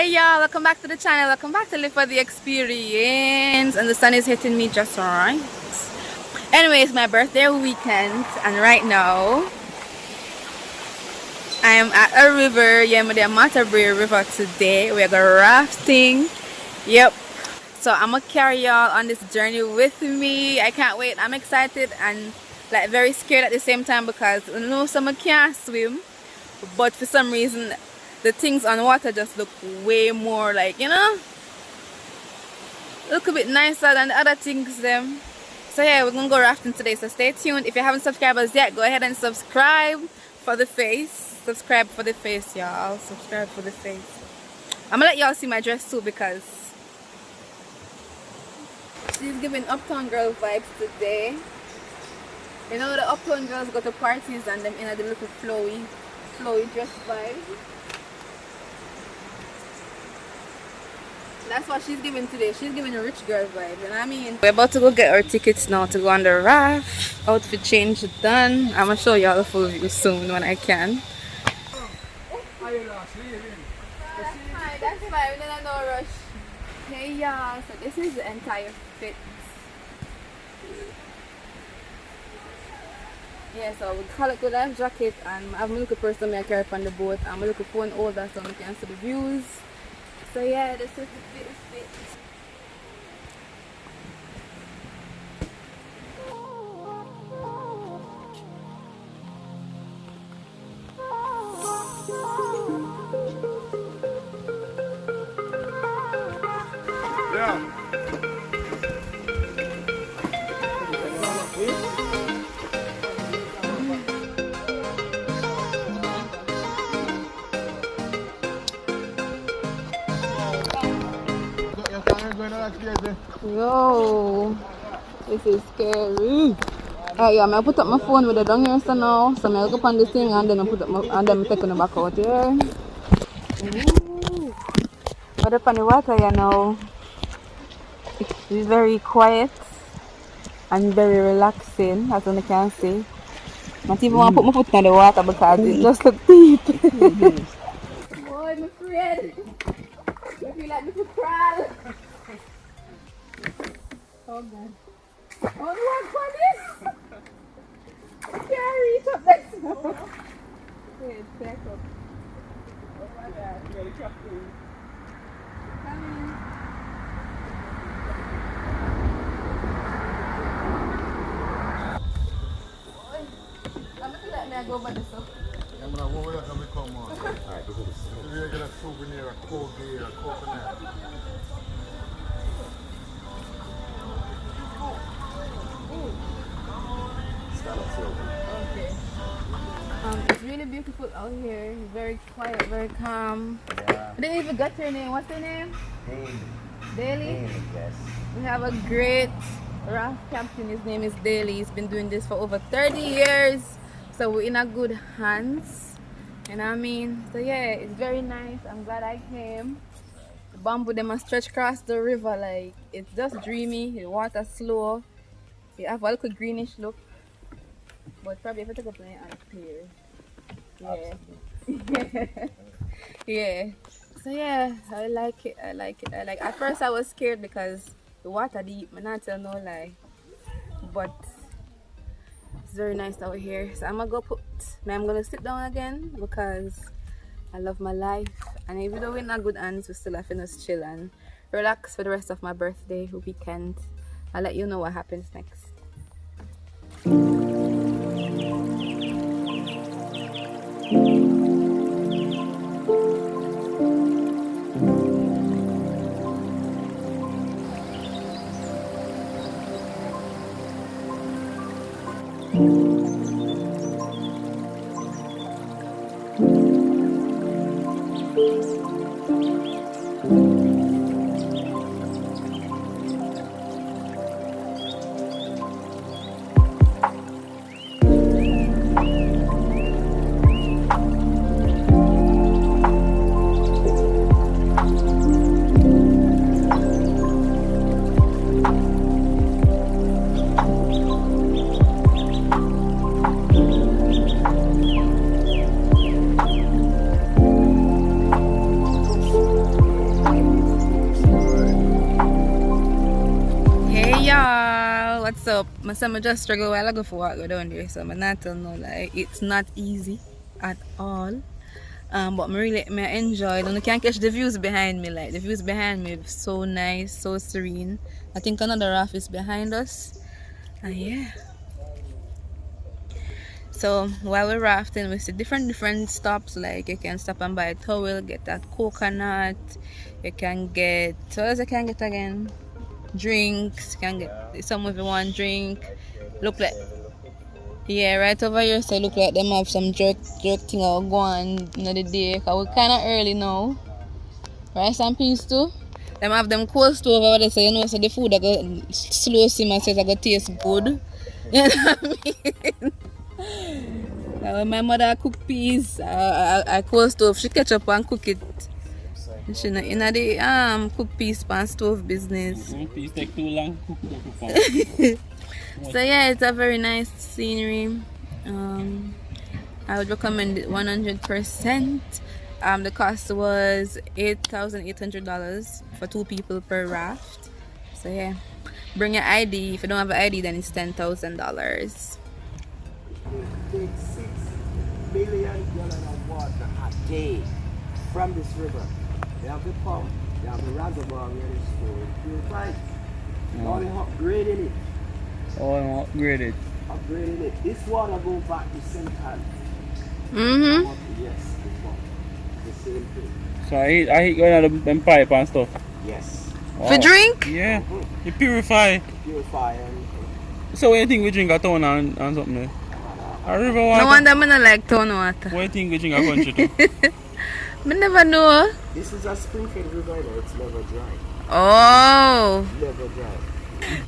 Hey y'all, welcome back to the channel. Welcome back to Live for the Experience. And the sun is hitting me just right. Anyway, it's my birthday weekend, and right now I am at a river. Yeah, the Martha Brae River today. We're going rafting. Yep. So I'm gonna carry y'all on this journey with me. I can't wait. I'm excited and like very scared at the same time because I know some can't swim, but for some reason the things on water just look way more like, you know, look a bit nicer than the other things them. So yeah, we're gonna go rafting today, so stay tuned. If you haven't subscribed us yet, go ahead and subscribe for the face. Subscribe for the face, y'all. Subscribe for the face. I'm gonna let y'all see my dress too because she's giving Uptown Girl vibes today. You know, the Uptown girls go to parties and them in a little flowy dress vibe. That's what she's giving today. She's giving a rich girl vibe, you know what I mean? We're about to go get our tickets now to go on the raft. Outfit change done. I'm gonna show y'all the full view soon when I can. That's fine. We don't no rush. Hey y'all, so this is the entire fit. Yeah, so we collect the life jacket and I'm looking for something I carry up on the boat. I'm looking for an older so we can see the views. So yeah, this is the fit. Yeah. Yo, this is scary. Alright, yeah, I'm gonna put up my phone with the down here so now. So I'm gonna look up on this thing and then I put up my and then I'm taking it back out here. Ooh. But up on the water, you know, it's very quiet and very relaxing, as you can see. Not even want to put my foot in the water because it just looks deep. Boy, I'm afraid. I feel like I could crawl. Oh god. Oh look for this! I can't reach up next one. Wait, back up. Oh my god. Come in. I'm gonna let me go by this stuff. I'm gonna go where can we come on. Alright, this is we're gonna get a souvenir, a cold beer, a coconut. Okay. It's really beautiful out here. It's very quiet, very calm. Yeah. I didn't even get your name. What's your name? Daily? Yes. We have a great raft captain. His name is Daly. He's been doing this for over 30 years. So we're in a good hands. You know what I mean? So yeah, it's very nice. I'm glad I came. The bamboo them a stretch across the river like it's just dreamy. The water slow. You have a little greenish look. But probably if I take a plane and clear. Yeah. Yeah. So yeah, I like it. At first I was scared because the water deep, I'm not tell no lie. But it's very nice out here. So I'm gonna sit down again because I love my life. And even though we're not good hands, we still have to just chill and relax for the rest of my birthday weekend. I'll let you know what happens next. what's up? My son just struggle while I go for walk go down there, so I'm not tell no like it's not easy at all. But me enjoy it. And you can catch the views behind me, like the views behind me is so nice, so serene. I think another raft is behind us. And yeah. So while we're rafting, we see different stops. Like you can stop and buy a towel, get that coconut. You can get what else you can get again? Drinks. You can get some if you want drink. Look like yeah, right over here. So look like them have some jerk thing or go on the day. Cause we're kind of early now. Rice and peas too. Them have them cold stove over there, so you know, so the food that go slow simmer says that go taste good. You know what I mean? When my mother cook peas, I cold stove. She catch up and cook it. She not in the cook peas pan stove business. Peas take too long to cook. So yeah, it's a very nice scenery. I would recommend it 100%. The cost was $8,800 for 2 people per raft. So yeah, bring your ID. If you don't have an ID, then it's $10,000. They take 6 million gallons of water a day from this river. They have the pump, they have the reservoir where they store it purified. Now they're upgrading it. Oh, I'm upgraded. Upgrading it. This water goes back to St. Anne. Yes, the pump. The same thing. So I hit going on them pipe and stuff. Yes. Wow. For drink? Yeah. You purify. Purify and So what do you think we drink a town and something there? A river water? No wonder I don't like town water. What do you think we drink a country too? I never know. this is a spring-fed river, though. It's never dry. Oh. Never dry.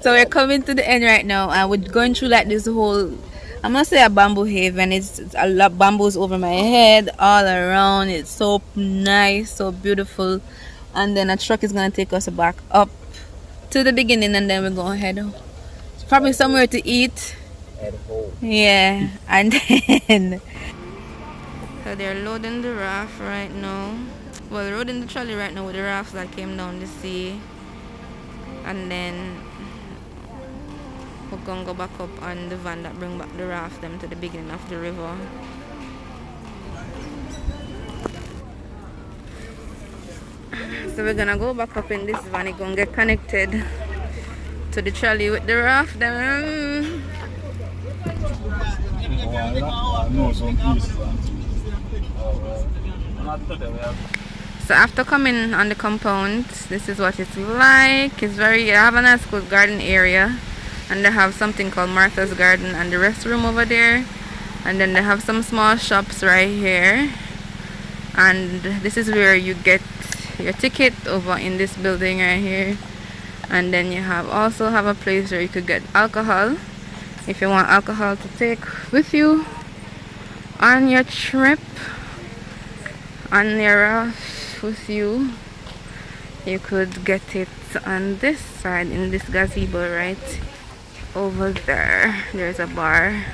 So we're coming to the end right now, and we're going through like this whole, I'm gonna say a bamboo haven. It's a lot of bamboos over my head, all around. It's so nice, so beautiful. And then a truck is gonna take us back up to the beginning, and then we're gonna head home. Probably somewhere to eat. At home. Yeah, and then so they're loading the raft right now. Well, they're loading the trolley right now with the rafts that came down the sea, and then we're gonna go back up on the van that bring back the raft them to the beginning of the river. So we're gonna go back up in this van. It's gonna get connected to the trolley with the raft them. So after coming on the compound, this is what it's like. It's very, I have a nice cool garden area, and they have something called Martha's Garden and the restroom over there, and then they have some small shops right here, and this is where you get your ticket over in this building right here. And then you also have a place where you could get alcohol if you want alcohol to take with you on your trip, on your raft with you. You could get it on this side in this gazebo right over there. There's a bar.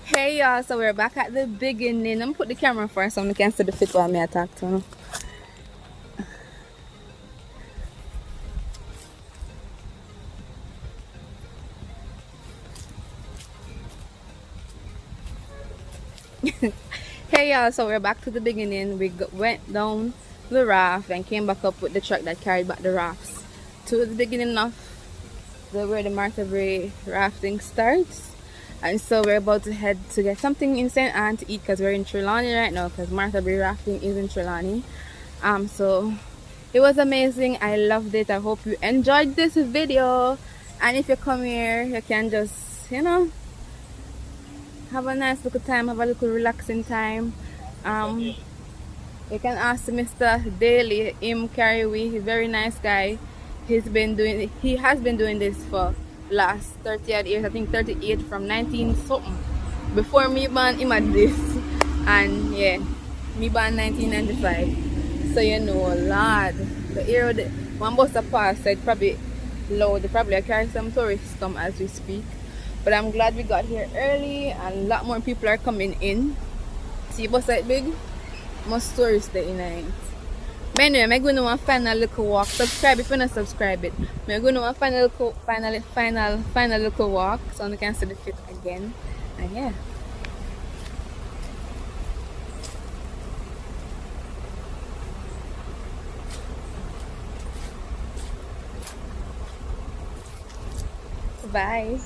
Hey y'all, so we're back at the beginning. I'm gonna put the camera first so you can see the fit while I talk to you. Hey y'all, so we're back to the beginning. We went down the raft and came back up with the truck that carried back the rafts to the beginning of where the Martha Brae rafting starts. And so we're about to head to get something in St. Anne to eat, because we're in Trelawney right now, because Martha Brae rafting is in Trelawney. So it was amazing. I loved it. I hope you enjoyed this video, and if you come here, you can just, you know, have a nice little time, have a little relaxing time. You can ask Mr. Daly, him carry we. He's a very nice guy. He has been doing this for last 30 odd years. I think 38 from 19 something. Before me born him at this. And yeah, me born 1995. So you know, Lord, the area one bus a pass said probably low. They probably carry some tourists come as we speak. But I'm glad we got here early, and a lot more people are coming in. See bus like big, most tourists there in it. But anyway, I'm going to one final little walk. Subscribe if you're not subscribed it. I'm going to one final little walk so you can see the fit again. And yeah. Bye.